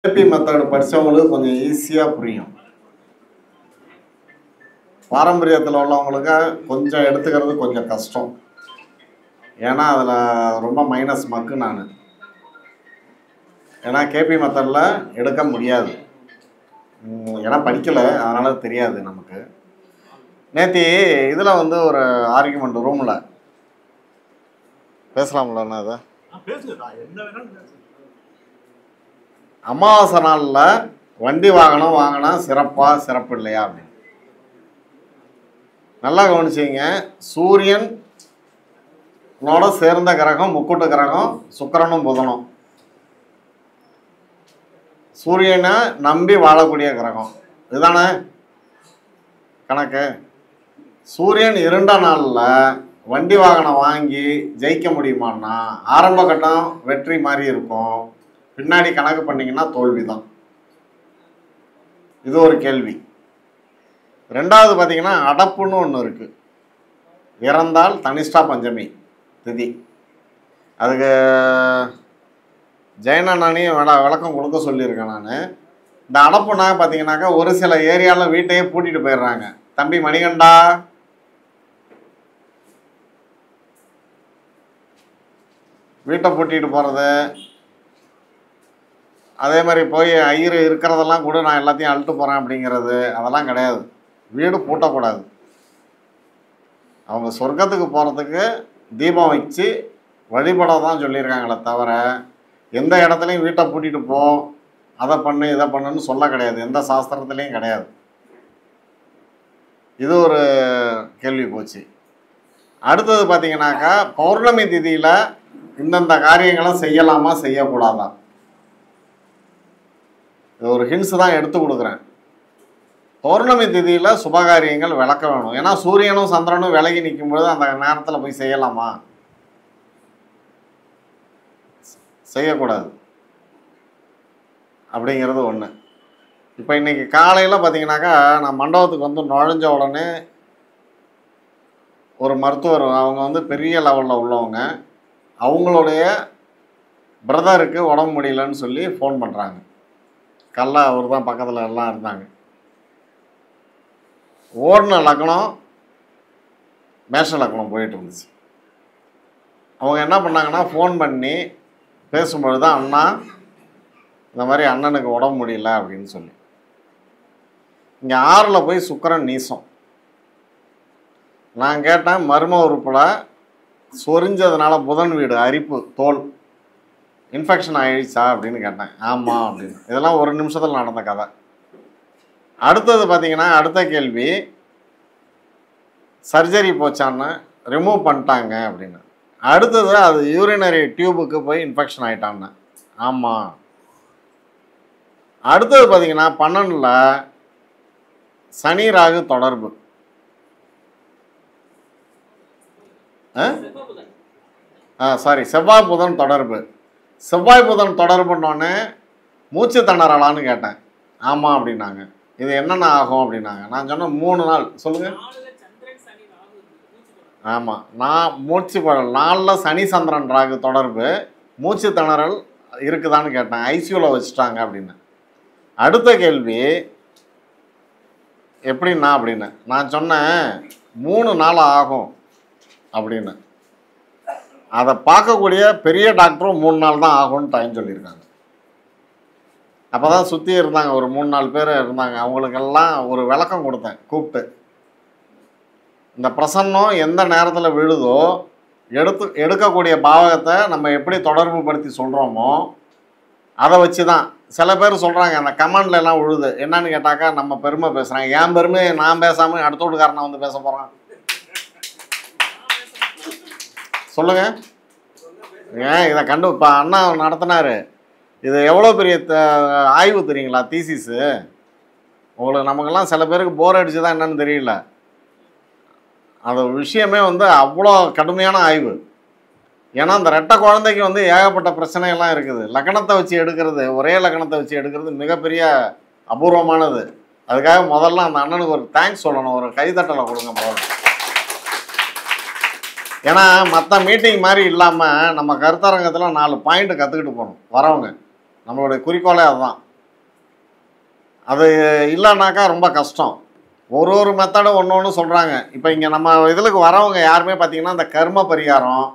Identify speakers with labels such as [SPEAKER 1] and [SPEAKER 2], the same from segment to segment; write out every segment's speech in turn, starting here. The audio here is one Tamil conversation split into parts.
[SPEAKER 1] ஏபி மெத்தட் படித்தவங்களுக்கு கொஞ்சம் ஈஸியாக புரியும். பாரம்பரியத்தில் உள்ளவங்களுக்கு கொஞ்சம் எடுத்துக்கிறது கொஞ்சம் கஷ்டம். ஏன்னா அதில் ரொம்ப மைனஸ் மக்கு நான். ஏன்னா கேபி மெத்தடில் எடுக்க முடியாது. ஏன்னா படிக்கலை, அதனால் தெரியாது நமக்கு. நேற்று இதில் வந்து ஒரு ஆர்குமெண்ட் ரூமில் பேசலாம்லண்ணா அதை அமாவாசை நாளில் வண்டி வாகனம் வாங்கினா சிறப்பா சிறப்பு இல்லையா அப்படின்னு நல்லா கவனிச்சிங்க. சூரியனோட சேர்ந்த கிரகம் முக்கூட்டு கிரகம் சுக்கிரனும் புதனும். சூரியனை நம்பி வாழக்கூடிய கிரகம் இதுதானே கணக்கு. சூரியன் இருண்ட நாளில் வண்டி வாகனம் வாங்கி ஜெயிக்க முடியுமான்னா ஆரம்ப கட்டம் வெற்றி மாதிரி இருக்கும், பின்னாடி கணக்கு பண்ணிங்கன்னா தோல்வி தான். இது ஒரு கேள்வி. ரெண்டாவது பார்த்தீங்கன்னா அடப்புன்னு ஒன்று இருக்குது. இறந்தால் தனிஷ்டா பஞ்சமி திதி. அதுக்கு ஜெயனானையும் விளக்கம் கொடுக்க சொல்லியிருக்கேன் நான். இந்த அடப்புனா பார்த்தீங்கன்னாக்கா ஒரு சில ஏரியாவில் வீட்டையே பூட்டிட்டு போயிடுறாங்க. தம்பி மணிகண்டா, வீட்டை பூட்டிட்டு போகிறது, அதே மாதிரி போய் ஐயர் இருக்கிறதெல்லாம் கூட நான் எல்லாத்தையும் அழுட்டு போகிறேன் அப்படிங்கிறது அதெல்லாம் கிடையாது. வீடு பூட்டக்கூடாது. அவங்க சொர்க்கத்துக்கு போகிறதுக்கு தீபம் வச்சு வழிபட தான் சொல்லியிருக்காங்களே தவிர எந்த இடத்துலையும் வீட்டை பூட்டிட்டு போ, அதை பண்ணு இதை பண்ணுன்னு சொல்ல கிடையாது, எந்த சாஸ்திரத்துலேயும் கிடையாது. இது ஒரு கேள்வி போச்சு. அடுத்தது பார்த்தீங்கன்னாக்கா பௌர்ணமி திதியில் இந்தந்த காரியங்களை செய்யலாமா செய்யக்கூடாதா, இது ஒரு ஹின்ஸ் தான் எடுத்து கொடுக்குறேன். பௌர்ணமி திதியில் சுபகாரியங்கள் விளக்க வேணும். ஏன்னா சூரியனும் சந்திரனும் விலகி நிற்கும்பொழுது அந்த நேரத்தில் போய் செய்யலாமா, செய்யக்கூடாது அப்படிங்கிறது ஒன்று. இப்போ இன்றைக்கி காலையில் பார்த்தீங்கன்னாக்கா நான் மண்டபத்துக்கு வந்து நுழைஞ்ச உடனே ஒரு மருத்துவர், அவங்க வந்து பெரிய லெவலில் உள்ளவங்க, அவங்களுடைய பிரதருக்கு உடம்பு முடியலன்னு சொல்லி ஃபோன் பண்ணுறாங்க. கல்லா அவர் தான் பக்கத்தில் எல்லாம் இருந்தாங்க. ஓடின லக்னம் மேஷ லக்னம் போயிட்டு இருந்துச்சு. அவங்க என்ன பண்ணாங்கன்னா ஃபோன் பண்ணி பேசும்பொழுது தான் அண்ணா இந்த மாதிரி அண்ணனுக்கு உடம்பு முடியல அப்படின்னு சொல்லி. இங்கே 6ல் போய் சுக்கிரன் நீசம். நான் கேட்டேன் மர்ம உறுப்பில் சொரிஞ்சதுனால புதன் வீடு அரிப்பு தோல் இன்ஃபெக்ஷன் ஆகிடுச்சா அப்படின்னு கேட்டேன். ஆமாம் அப்படின்னு. இதெல்லாம் ஒரு நிமிஷத்தில் நடந்த கதை. அடுத்தது பார்த்தீங்கன்னா அடுத்த கேள்வி, சர்ஜரி போச்சான்னு ரிமூவ் பண்ணிட்டாங்க அப்படின்னு. அடுத்தது அது யூரினரி டியூபுக்கு போய் இன்ஃபெக்ஷன் ஆகிட்டான்னு. ஆமாம். அடுத்தது பார்த்தீங்கன்னா 12ல் சனி ராகு தொடர்பு. செவ்வாய் புதன் தொடர்பு. செவ்வாய் புதன் தொடர்புன்னொன்னே மூச்சு திணறலான்னு கேட்டேன். ஆமாம் அப்படின்னாங்க. இது என்னென்ன ஆகும் அப்படின்னாங்க. நான் சொன்னேன் 3 நாள். சொல்லுங்கள். ஆமாம், நான் மூச்சு 4ல் சனி சந்திரன் ராகு தொடர்பு, மூச்சு திணறல் இருக்குதான்னு கேட்டேன். ஐசியூவில் வச்சுட்டாங்க அப்படின்னு. அடுத்த கேள்வி எப்படின்னா அப்படின்னு நான் சொன்னேன் 3 நாள் ஆகும் அப்படின்னு. அதை பார்க்கக்கூடிய பெரிய டாக்டரும் 3 நாள் தான் ஆகும்னு டைம் சொல்லியிருக்காங்க. அப்போ தான் சுற்றி இருந்தாங்க ஒரு 3-4 பேர் இருந்தாங்க. அவங்களுக்கெல்லாம் ஒரு விளக்கம் கொடுத்தேன் கூப்பிட்டு. இந்த பிரசன்னம் எந்த நேரத்தில் விழுதோ எடுக்கக்கூடிய பாவகத்தை நம்ம எப்படி தொடர்பு படுத்தி சொல்கிறோமோ அதை வச்சு தான். சில பேர் சொல்கிறாங்க அந்த கமெண்ட்ல எல்லாம் விழுது என்னன்னு கேட்டாக்கா நம்ம பெருமை பேசுகிறாங்க. என் பெருமை நான் பேசாமல் அடுத்த வீட்டுக்காரனை வந்து பேச போகிறான். சொல்லுங்க. ஏன் இதை கண்டு இப்போ அண்ணா நடத்தினாரு. இது எவ்வளோ பெரிய ஆய்வு தெரியுங்களா, தீசிஸு. உங்களுக்கு நமக்கெல்லாம் சில பேருக்கு போர் அடிச்சு தான் என்னன்னு தெரியல. அந்த விஷயமே வந்து அவ்வளோ கடுமையான ஆய்வு. ஏன்னா அந்த ரெட்டை குழந்தைக்கு வந்து ஏகப்பட்ட பிரச்சனைகள்லாம் இருக்குது. லக்னத்தை வச்சு எடுக்கிறது, ஒரே லக்னத்தை வச்சு எடுக்கிறது மிகப்பெரிய அபூர்வமானது. அதுக்காக முதல்ல அந்த அண்ணனுக்கு ஒரு தேங்க்ஸ் சொல்லணும், ஒரு கைத்தட்டலை கொடுங்க முதல்ல. ஏன்னா மற்ற மீட்டிங் மாதிரி இல்லாமல் நம்ம கருத்தரங்கத்தில் 4 பாயிண்ட் கற்றுக்கிட்டு போகணும் வரவங்க. நம்மளுடைய குறிக்கோளே அதுதான். அது இல்லைனாக்கா ரொம்ப கஷ்டம். ஒரு மெத்தடும் ஒன்று ஒன்று சொல்கிறாங்க. இப்போ இங்கே நம்ம இதுக்கு வரவங்க யாருமே பார்த்திங்கன்னா இந்த கர்ம பரிகாரம்,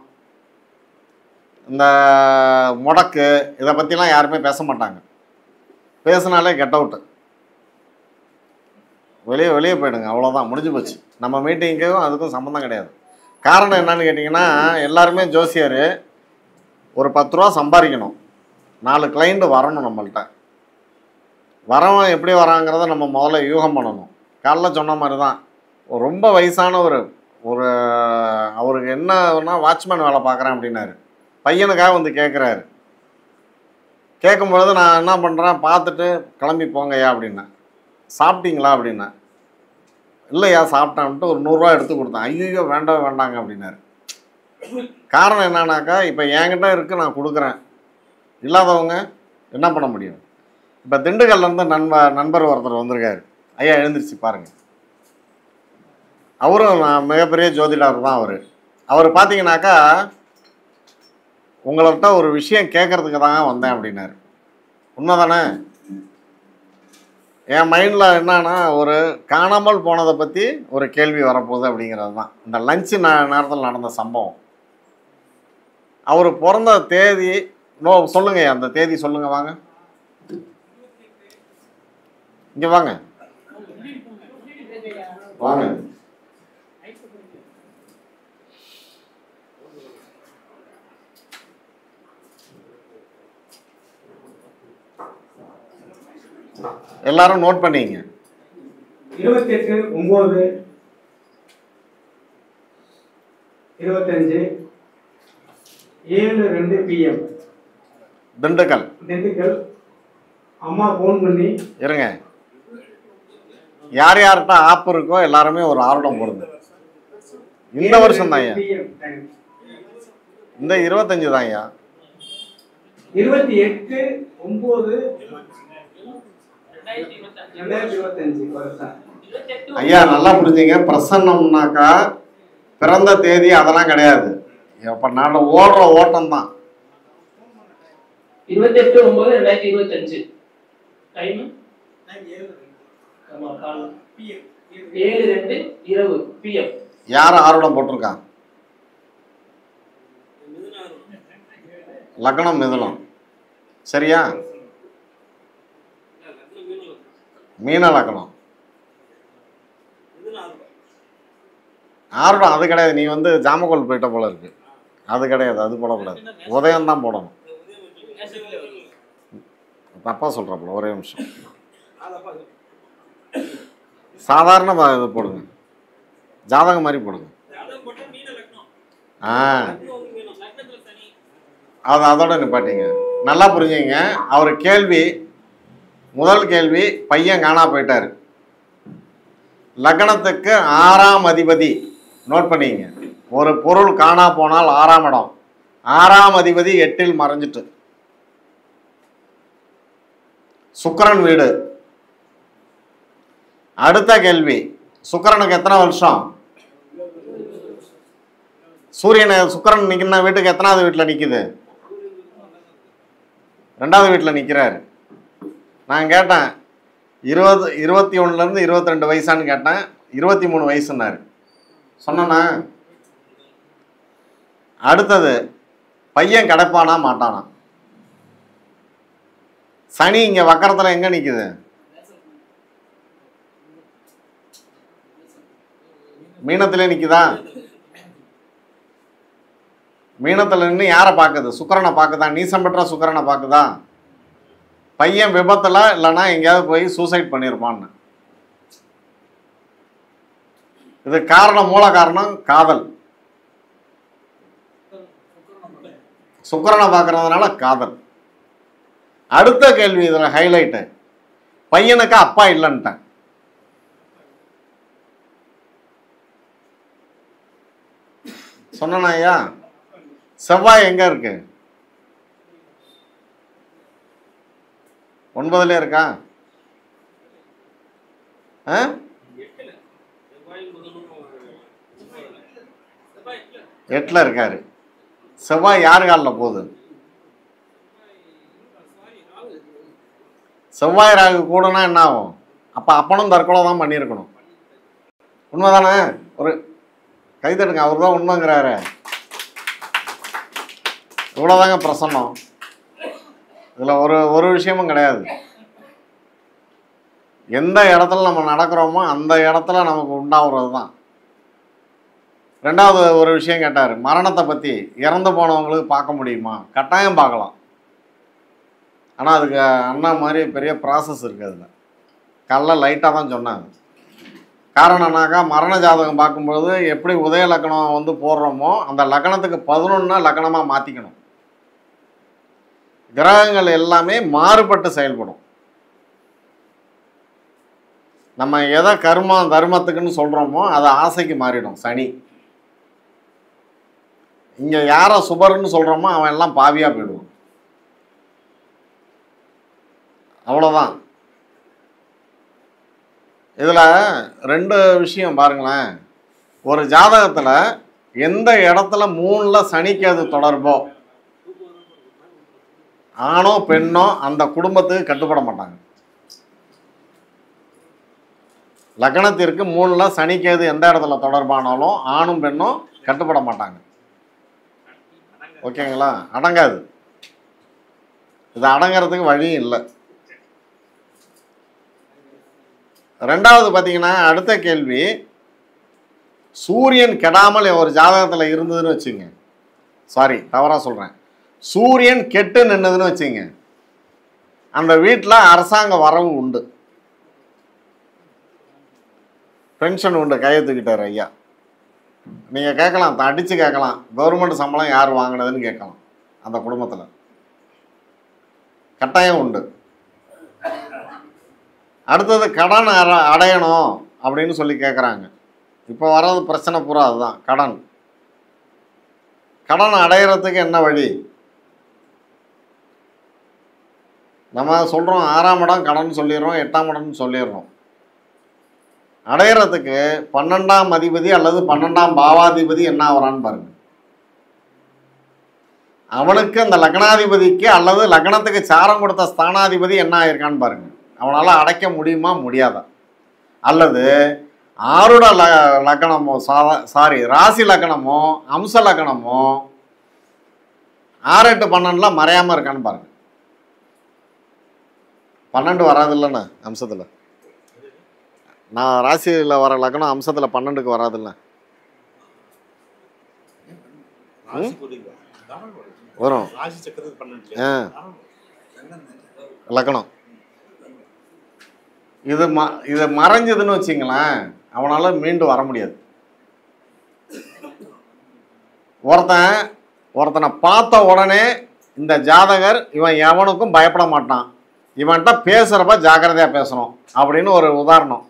[SPEAKER 1] இந்த முடக்கு இதை பற்றிலாம் யாருமே பேச மாட்டாங்க. பேசுனாலே கெட் அவுட்டு, வெளியே வெளியே போயிடுங்க, அவ்வளோதான், முடிஞ்சு போச்சு. நம்ம மீட்டிங்க்கும் அதுக்கும் சம்மந்தம் கிடையாது. காரணம் என்னன்னு கேட்டிங்கன்னா, எல்லாருமே ஜோசியர் ஒரு 10 ரூபா சம்பாதிக்கணும், 4 கிளைண்ட் வரணும் நம்மள்கிட்ட. வரவன் எப்படி வராங்கிறத நம்ம முதல்ல யூகம் பண்ணணும். காலைல சொன்ன மாதிரி தான், ரொம்ப வயசானவர் ஒரு அவருக்கு என்னன்னா வாட்ச்மேன் வேலை பார்க்குறேன் அப்படின்னாரு. பையனுக்காக வந்து கேட்குறாரு. கேட்கும்பொழுது நான் என்ன பண்ணுறேன், பார்த்துட்டு கிளம்பி போங்கய்யா அப்படின்னேன். சாப்பிட்டீங்களா அப்படின்னேன். இல்லையா சாப்பிட்டான்ட்டு ஒரு 100 ரூபா எடுத்து கொடுத்தேன். ஐயோ வேண்டாம் வேண்டாங்க அப்படின்னாரு. காரணம் என்னன்னாக்கா, இப்போ என்கிட்ட இருக்குது, நான் கொடுக்குறேன், இல்லாதவங்க என்ன பண்ண முடியும்? இப்போ திண்டுக்கல்லேருந்து நண்பர் ஒருத்தர் வந்திருக்காரு. ஐயா எழுந்திருச்சு பாருங்கள். அவரும் நான் மிகப்பெரிய ஜோதிடர் தான். அவர் பார்த்தீங்கன்னாக்கா, உங்கள்கிட்ட ஒரு விஷயம் கேட்குறதுக்கு தாங்க வந்தேன் அப்படின்னாரு. உண்மை தானே? என் மைண்டில் என்னன்னா, ஒரு காணாமல் போனதை பற்றி ஒரு கேள்வி வரப்போகுது அப்படிங்கிறது தான் இந்த லஞ்சு நேரத்தில் நடந்த சம்பவம். அவர் பிறந்த தேதி சொல்லுங்க, அந்த தேதி சொல்லுங்க, வாங்க இங்கே வாங்க வாங்க. எல்லாரும் நோட் பண்ணிங்க.
[SPEAKER 2] 28/9/25 PM
[SPEAKER 1] திண்டுக்கல்.
[SPEAKER 2] அம்மா ஃபோன் பண்ணி
[SPEAKER 1] இருங்க, யார் யார்கிட்ட ஆப் இருக்கோ எல்லாருமே ஒரு ஆர்வம் போடுங்க. இந்த வருஷம் தான் ஐயா, இந்த 25 தான் ஐயா.
[SPEAKER 2] 28/9/2025
[SPEAKER 1] ஐயா நல்லா புரிஞ்சுங்க. பிரசன்னம்னாக்கா பிறந்த தேதி அதெல்லாம் கிடையாது. அப்ப நான் ஓடுற ஓட்டம் தான்.
[SPEAKER 3] 28/9/2025 டைம் 7:02 PM.
[SPEAKER 1] யார் ஆர்வம் போட்டிருக்கா? லக்னம் மிதுனம், சரியா? மீன லக்னம். ஆர்வம் அது கிடையாது. நீ வந்து ஜாமக்கோல் போயிட்ட போல இருக்கு. அது கிடையாது, அது போடக்கூடாது. உதயம் தான் போடணும். தப்பா சொல்றப்பல, ஒரே நிமிஷம். சாதாரண இது போடுங்க, ஜாதகம் மாதிரி போடுங்க. அது அதோட நிப்பாட்டிங்க. நல்லா புரிஞ்சுங்க. அவர் கேள்வி, முதல் கேள்வி, பையன் காணா போயிட்டாரு. லக்னத்துக்கு 6ஆம் அதிபதி, நோட் பண்ணிங்க. ஒரு பொருள் காணா போனால் 6ஆம் இடம், 6ஆம் அதிபதி 8இல் மறைஞ்சிட்டு, சுக்கிரன் வீடு. அடுத்த கேள்வி, சுக்கிரனுக்கு எத்தனை வருஷம்? சூரியன் சுக்கிரன் நிற்கிற வீட்டுக்கு எத்தனாவது வீட்டில் நிற்குது? 2வது வீட்டில் நிற்கிறாரு. நான் கேட்டேன் 21லேருந்து 22 வயசான்னு கேட்டேன். 23 வயசுன்னாரு. சொன்னா. அடுத்தது, பையன் கிடைப்பானா மாட்டானா? சனி இங்கே வக்கரத்தில் எங்கே நிற்குது? மீனத்திலே நிற்குதா? மீனத்தில் நின்று யாரை பார்க்குது? சுக்கிரனை பார்க்குதா? நீசம் பெற்ற சுக்கிரனை பார்க்குதா? பையன் விபத்தில் இல்லைன்னா எங்கேயாவது போய் சூசைட் பண்ணியிருப்பான்னு. இது காரணம், மூல காரணம் காதல். சுக்கிரனை பார்க்கறதுனால காதல். அடுத்த கேள்வி, இதில் ஹைலைட்டு, பையனுக்கு அப்பா இல்லைன்ட்டேன். சொன்னா ஐயா, செவ்வாய் எங்க இருக்கு? 9லே இருக்கா? 8ல் இருக்காரு. செவ்வாய் யார் காலில் போகுது? செவ்வாய் ராகு கூடனா என்ன ஆகும்? அப்போ அப்பனும் தற்கொலை தான் பண்ணியிருக்கணும். உண்மைதானே? ஒரு கைத்தட்டுங்க, அவர் தான் உண்மைங்கிறாரு. இவ்வளோதாங்க பிரசன்னம். இதில் ஒரு விஷயமும் கிடையாது. எந்த இடத்துல நம்ம நடக்கிறோமோ அந்த இடத்துல நமக்கு உண்டாகிறது தான். ரெண்டாவது ஒரு விஷயம் கேட்டார், மரணத்தை பற்றி. இறந்து போனவங்களுக்கு பார்க்க முடியுமா? கட்டாயம் பார்க்கலாம். ஆனால் அதுக்கு அண்ணா மாதிரி பெரிய ப்ராசஸ் இருக்குது. அதில் காலைல லைட்டாக தான் சொன்னாங்க. காரணம்னாக்கா மரண ஜாதகம் பார்க்கும்பொழுது எப்படி உதய லக்கணம் வந்து போடுறோமோ அந்த லக்கணத்துக்கு 11 லக்கணமாக மாற்றிக்கணும். கிரகங்கள் எல்லாமே மாறுபட்டு செயல்படும். நம்ம எதை கர்மம் தர்மத்துக்குன்னு சொல்கிறோமோ அது ஆசைக்கு மாறிடும். சனி இங்கே யாரை சுபர்ன்னு சொல்கிறோமோ அவன் எல்லாம் பாவியாக போயிடுவான். அவ்வளோதான். இதில் 2 விஷயம் பாருங்களேன். ஒரு ஜாதகத்தில் எந்த இடத்துல 3ல் சனிக்கு அது தொடர்போ, ஆணோ பெண்ணோ அந்த குடும்பத்துக்கு கட்டுப்பட மாட்டாங்க. லக்னத்திற்கு 3ல் சனிக்கேது எந்த இடத்துல தொடர்பானாலும் ஆணும் பெண்ணும் கட்டுப்பட மாட்டாங்க. ஓகேங்களா? அடங்காது. இது அடங்கிறதுக்கு வழியும் இல்லை. ரெண்டாவது பார்த்தீங்கன்னா, அடுத்த கேள்வி, சூரியன் கெடாமல் ஒரு ஜாதகத்தில் இருந்ததுன்னு வச்சுங்க. சாரி, தவறாக சொல்கிறேன். சூரியன் கெட்டு நின்றுதுன்னு வச்சுங்க. அந்த வீட்டில் அரசாங்க வரவு உண்டு, பென்ஷன் உண்டு. கையெழுத்துக்கிட்டார் ஐயா. நீங்கள் கேட்கலாம், அடித்து கேட்கலாம், கவர்மெண்ட் சம்பளம் யார் வாங்கினதுன்னு கேட்கலாம். அந்த குடும்பத்தில் கட்டாயம் உண்டு. அடுத்தது கடன் அடையணும் அப்படின்னு சொல்லி கேட்குறாங்க. இப்போ வர்றது பிரச்சனை பூரா அதுதான், கடன். கடன் அடையிறதுக்கு என்ன வழி? நம்ம சொல்கிறோம் 6ஆம் இடம் கடன் சொல்லிடுறோம், 8ஆம் இடம்னு சொல்லிடுறோம். அடையிறதுக்கு 12ஆம் அதிபதி அல்லது 12ஆம் பாவாதிபதி என்ன ஆகிறான்னு பாருங்க. அவனுக்கு அந்த லக்னாதிபதிக்கு அல்லது லக்னத்துக்கு சாரம் கொடுத்த ஸ்தானாதிபதி என்ன ஆயிருக்கான்னு பாருங்க. அவனால் அடைக்க முடியுமா முடியாதா? அல்லது ஆருட லக்கணமோ ராசி லக்கணமோ அம்ச லக்கணமோ 6, 8, 12 மறையாமல் இருக்கான்னு பாருங்க. 12 வராது இல்லைண்ணா அம்சத்தில். நான் ராசியில் வர லக்கணம் அம்சத்தில் 12க்கு வராதுல்ல. வரும் லக்கணம். இது மறைஞ்சதுன்னு வச்சிங்களேன், அவனால் மீண்டு வர முடியாது. ஒருத்தனை பார்த்த உடனே இந்த ஜாதகர் இவன் எவனுக்கும் பயப்பட மாட்டான், இவன்கிட்ட பேசுகிறப்ப ஜாக்கிரதையாக பேசணும் அப்படின்னு ஒரு உதாரணம்.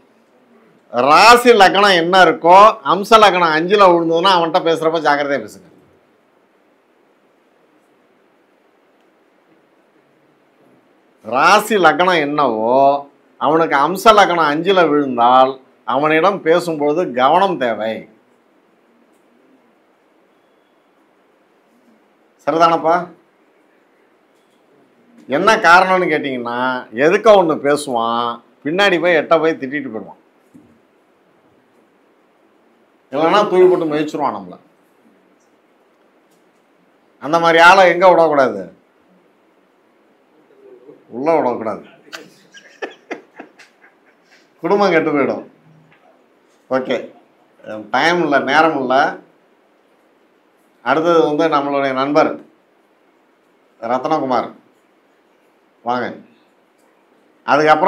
[SPEAKER 1] ராசி லக்கணம் என்ன இருக்கோ அம்ச லக்கணம் 5ல் விழுந்ததுன்னா அவன்கிட்ட பேசுகிறப்ப ஜாக்கிரதையாக பேசுங்க. ராசி லக்கணம் என்னவோ அவனுக்கு அம்ச லக்கணம் 5ல் விழுந்தால் அவனிடம் பேசும்பொழுது கவனம் தேவை. சரிதானப்பா? என்ன காரணம்னு கேட்டிங்கன்னா, எதுக்க ஒன்று பேசுவான், பின்னாடி போய் எட்ட போய் திட்டிட்டு போயிடுவான். இல்லைன்னா தூக்கி போட்டு மிதிச்சிருவான் நம்மளை. அந்த மாதிரி ஆளை எங்கே விடக்கூடாது? உள்ள விடக்கூடாது. குடும்பம் கெட்டு போயிடும். ஓகே, டைம் இல்லை, நேரம் இல்லை. அடுத்தது வந்து நம்மளுடைய நண்பர் ரத்னகுமார் வாங்க. அதுக்கப்புறம்